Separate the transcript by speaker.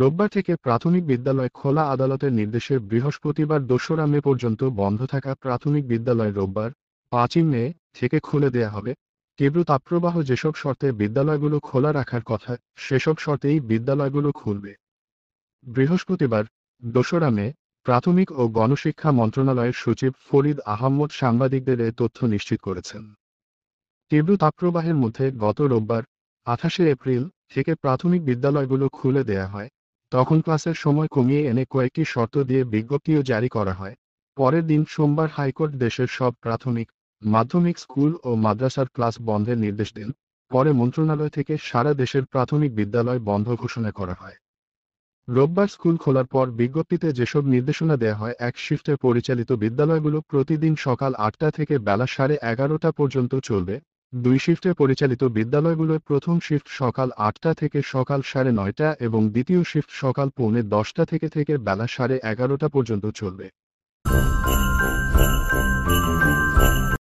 Speaker 1: রোববার থেকে প্রাথমিক বিদ্যালয় খোলা। আদালতের নির্দেশে বৃহস্পতিবার ২রা মে পর্যন্ত বন্ধ থাকা প্রাথমিক বিদ্যালয় রোববার ৫ই মে থেকে খুলে দেয়া হবে। তীব্র তাপপ্রবাহ যেসব শর্তে বিদ্যালয়গুলো খোলা রাখার কথা, সেসব শর্তেই বিদ্যালয়গুলো খুলবে। বৃহস্পতিবার ২রা মে প্রাথমিক ও গণশিক্ষা মন্ত্রণালয়ের সচিব ফরিদ আহম্মদ সাংবাদিকদের এ তথ্য নিশ্চিত করেছেন। তীব্র তাপপ্রবাহের মধ্যে গত রোববার ২৮শে এপ্রিল থেকে প্রাথমিক বিদ্যালয়গুলো খুলে দেয়া হয়। তখন ক্লাসের সময় কমিয়ে এনে কয়েকটি শর্ত দিয়ে বিজ্ঞপ্তিও জারি করা হয়। পরের দিন সোমবার হাইকোর্ট দেশের সব প্রাথমিক, মাধ্যমিক স্কুল ও মাদ্রাসার ক্লাস বন্ধের নির্দেশ দেন। পরে মন্ত্রণালয় থেকে সারা দেশের প্রাথমিক বিদ্যালয় বন্ধ ঘোষণা করা হয়। রোববার স্কুল খোলার পর বিজ্ঞপ্তিতে যেসব নির্দেশনা দেয়া হয়, এক শিফটে পরিচালিত বিদ্যালয়গুলো প্রতিদিন সকাল ৮টা থেকে বেলা 11:30 পর্যন্ত চলবে। ২ শিফটে পরিচালিত বিদ্যালয়গুলোর প্রথম শিফট সকাল ৮টা থেকে সকাল 9:30 এবং দ্বিতীয় শিফট সকাল 10:45 থেকে বেলা 11:30 পর্যন্ত চলবে।